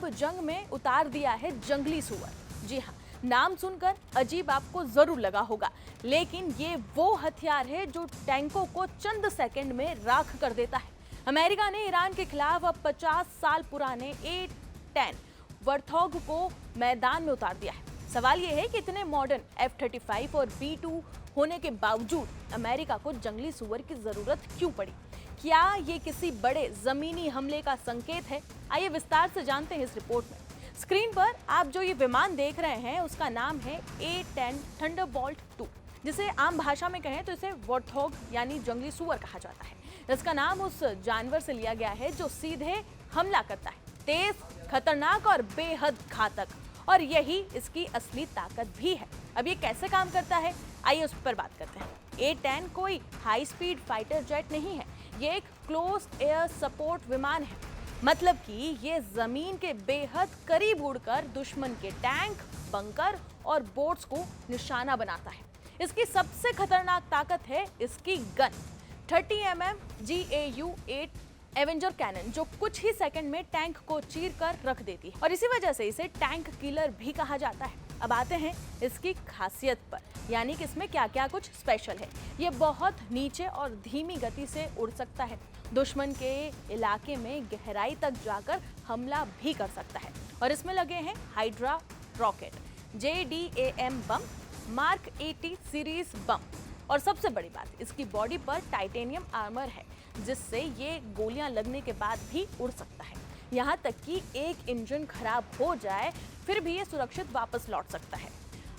अब जंग में उतार दिया है जंगली सुअर। जी हाँ, नाम सुनकर अजीब आपको जरूर लगा होगा, लेकिन ये वो हथियार है जो टैंकों को चंद सेकंड में राख कर देता है। अमेरिका ने ईरान के खिलाफ अब 50 साल पुराने A-10 वर्थॉग को मैदान में उतार दिया है। सवाल ये है कि इतने मॉडर्न F-35 और B-2 होने के बावजूद अमेरिका को जंगली सुअर की जरूरत क्यों पड़ी? क्या ये किसी बड़े जमीनी हमले का संकेत है? आइए विस्तार से जानते हैं इस रिपोर्ट में। स्क्रीन पर आप जो ये विमान देख रहे हैं उसका नाम है A-10 थंडरबोल्ट 2, जिसे आम भाषा में कहें तो इसे वॉर्थॉग यानी जंगली सुअर कहा जाता है। इसका नाम उस जानवर से लिया गया है जो सीधे हमला करता है, तेज, खतरनाक और बेहद घातक, और यही इसकी असली ताकत भी है। अब ये कैसे काम करता है, आइए उस पर बात करते हैं। A-10 कोई हाई स्पीड फाइटर जेट नहीं है, ये एक क्लोज एयर सपोर्ट विमान है। मतलब कि ये जमीन के बेहद करीब उड़कर दुश्मन के टैंक, बंकर और बोट्स को निशाना बनाता है। इसकी सबसे खतरनाक ताकत है इसकी gun, 30 mm GAU-8 Avenger cannon, जो कुछ ही सेकंड में टैंक को चीर कर रख देती है और इसी वजह से इसे टैंक किलर भी कहा जाता है। अब आते हैं इसकी खासियत पर, यानी कि इसमें क्या क्या कुछ स्पेशल है। ये बहुत नीचे और धीमी गति से उड़ सकता है, दुश्मन के इलाके में गहराई तक जाकर हमला भी कर सकता है, और इसमें लगे हैं हाइड्रा रॉकेट, JDAM बम, मार्क 80 सीरीज बम, और सबसे बड़ी बात, इसकी बॉडी पर टाइटेनियम आर्मर है जिससे ये गोलियां लगने के बाद भी उड़ सकता है। यहाँ तक कि एक इंजन खराब हो जाए फिर भी ये सुरक्षित वापस लौट सकता है।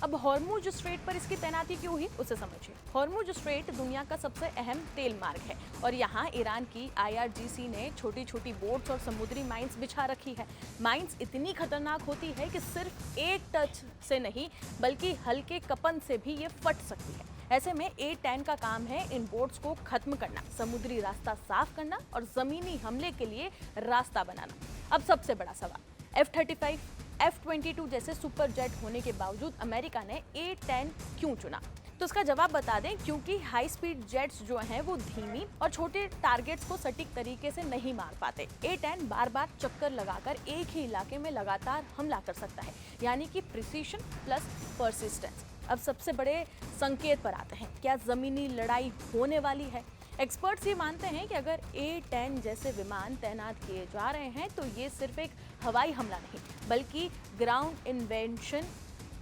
अब हॉर्मुज स्ट्रेट पर इसकी तैनाती क्यों हुई उसे समझिए। हॉर्मुज स्ट्रेट दुनिया का सबसे अहम तेल मार्ग है और यहाँ ईरान की IRGC ने छोटी छोटी बोट्स और समुद्री माइंस बिछा रखी है। माइंस इतनी खतरनाक होती है कि सिर्फ एक टच से नहीं बल्कि हल्के कपन से भी ये फट सकती है। ऐसे में A-10 का काम है इन बोट्स को खत्म करना, समुद्री रास्ता साफ करना और जमीनी हमले के लिए रास्ता बनाना। अब सबसे बड़ा सवाल, F-35, F-22 जैसे सुपर जेट होने के बावजूद अमेरिका ने A-10 क्यों चुना? तो इसका जवाब बता दें, क्योंकि हाई स्पीड जेट्स जो हैं वो धीमी और छोटे टारगेट्स को सटीक तरीके से नहीं मार पाते। A-10 बार बार चक्कर लगाकर एक ही इलाके में लगातार हमला कर सकता है, यानी कि प्रिसीशन प्लस परसिस्टेंस। अब सबसे बड़े संकेत पर आते हैं, क्या जमीनी लड़ाई होने वाली है? एक्सपर्ट्स ये मानते हैं कि अगर A-10 जैसे विमान तैनात किए जा रहे हैं तो ये सिर्फ एक हवाई हमला नहीं बल्कि ग्राउंड इन्वेंशन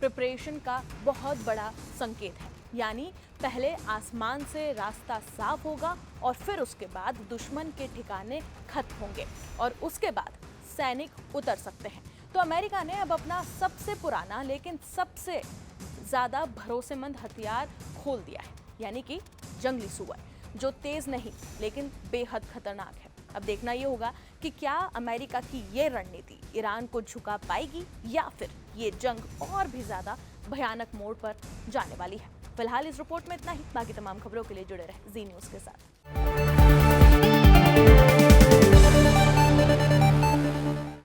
प्रिपरेशन का बहुत बड़ा संकेत है। यानी पहले आसमान से रास्ता साफ होगा और फिर उसके बाद दुश्मन के ठिकाने खत्म होंगे और उसके बाद सैनिक उतर सकते हैं। तो अमेरिका ने अब अपना सबसे पुराना लेकिन सबसे ज्यादा भरोसेमंद हथियार खोल दिया है, यानी कि जंगली सुअर, जो तेज नहीं लेकिन बेहद खतरनाक है। अब देखना ये होगा कि क्या अमेरिका की ये रणनीति ईरान को झुका पाएगी या फिर ये जंग और भी ज्यादा भयानक मोड़ पर जाने वाली है। फिलहाल इस रिपोर्ट में इतना ही, बाकी तमाम खबरों के लिए जुड़े रहे जी न्यूज़ के साथ।